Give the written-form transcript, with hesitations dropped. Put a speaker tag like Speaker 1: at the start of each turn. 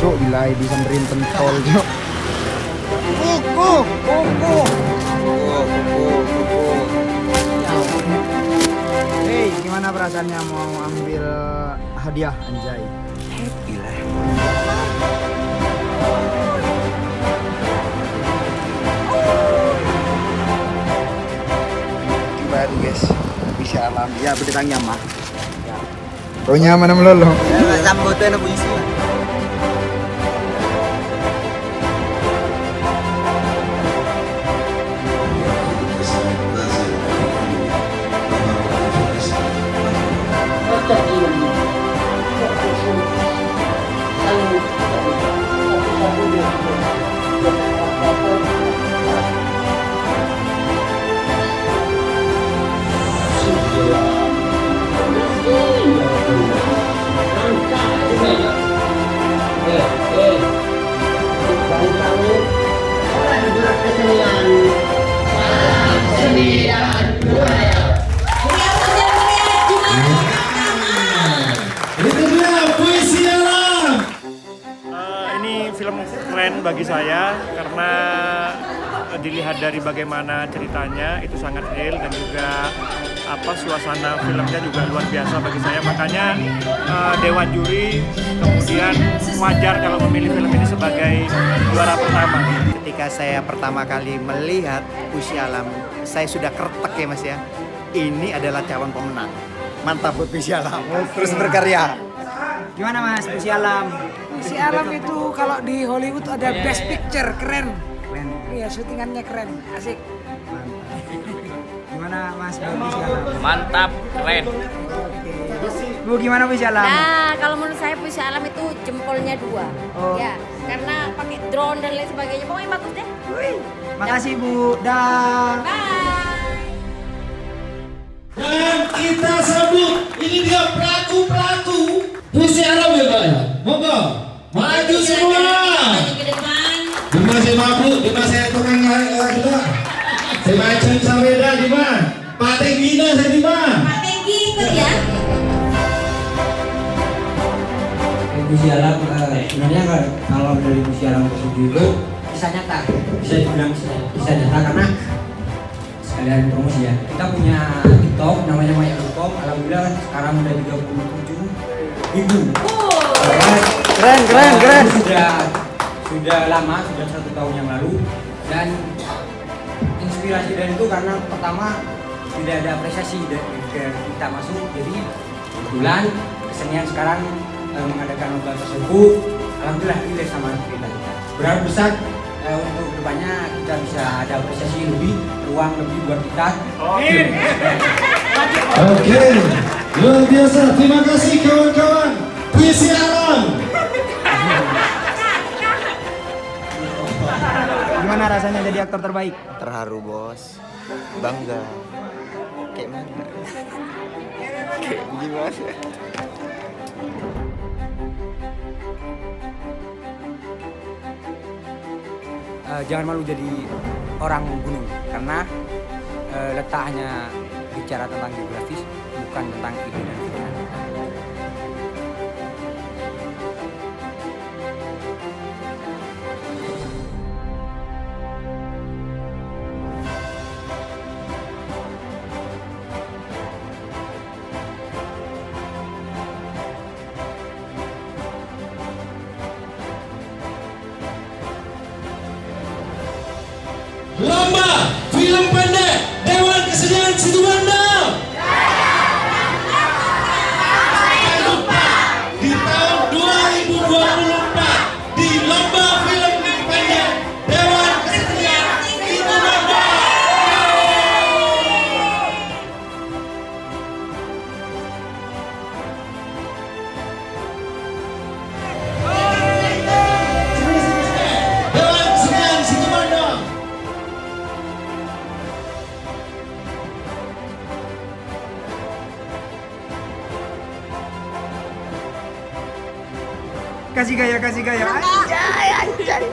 Speaker 1: cuk, bilai disamperin pentol cuk. Kuku. Hei, gimana perasaannya mau ambil hadiah anjay?
Speaker 2: Happy lah.
Speaker 3: Baru guys, bisa alam. Ya berdetangnya mah.
Speaker 1: Kau nyaman sama lo?
Speaker 3: Ya sambutan apa isi?
Speaker 4: Ini film keren bagi saya karena dilihat dari bagaimana ceritanya itu sangat real dan juga suasana filmnya juga luar biasa bagi saya, makanya Dewan Juri kemudian wajar kalau memilih film ini sebagai juara pertama.
Speaker 2: Ketika saya pertama kali melihat Puisi Alam, saya sudah kretek ya Mas ya. Ini adalah calon pemenang. Mantap buat Puisi Alam. Terus berkarya.
Speaker 1: Gimana Mas, Puisi Alam?
Speaker 5: Si Alam itu kalau di Hollywood ada Best Picture, keren. Iya, syutingannya keren, asik.
Speaker 1: Gimana Mas, Puisi Alam?
Speaker 6: Mantap, keren.
Speaker 1: Bu, gimana Puisi Alam?
Speaker 7: Nah, kalau menurut saya Puisi Alam itu jempolnya 2.
Speaker 1: Oh.
Speaker 7: Ya, karena pakai drone dan lain sebagainya. Pokoknya bagus deh.
Speaker 1: Makasih Bu, dah.
Speaker 7: Bye.
Speaker 8: Dan kita sambut, ini dia pelaku-pelaku Puisi Alam ya Pak ya. Monggo, maju semua.
Speaker 7: Maju ke depan.
Speaker 8: Dimas saya mabuk, Dimas saya tukang kita. Saya macam sabeda Dimas. Pak Tenggina saya Dimas.
Speaker 7: Pak Tenggi ikut ya.
Speaker 9: Puisi Alam sebenarnya kan kalau dari Puisi Alam tersebut itu kisah nyata, bisa dibilang kisah nyata karena sekalian promosi ya. Kita punya TikTok namanya Maya.com, alhamdulillah sekarang udah 37.000.
Speaker 1: Keren.
Speaker 9: Sudah lama, sudah 1 tahun yang lalu, dan inspirasi dari itu karena pertama tidak ada apresiasi dari kita masuk, jadi kebetulan kesenian sekarang mengadakan lomba tersebut, alhamdulillah dilihat sama kita. Berharap besar untuk depannya kita bisa ada apresiasi lebih, ruang lebih buat kita.
Speaker 8: Oke, luar biasa. Terima kasih kawan-kawan Puisi Alam.
Speaker 1: Gimana rasanya jadi aktor terbaik?
Speaker 3: Terharu bos, bangga. Kayak mana? Kayak gimana?
Speaker 9: Jangan malu jadi orang gunung karena letaknya bicara tentang geografis bukan tentang ide dan pikiran.
Speaker 8: Lomba film pendek Dewan Kesenian Situbondo. Jangan lupa di tahun 2024 di lomba film pendek Dewan Kesenian Situbondo. Dewan Kesenian Situbondo.
Speaker 1: Kasih gaya. Anjay.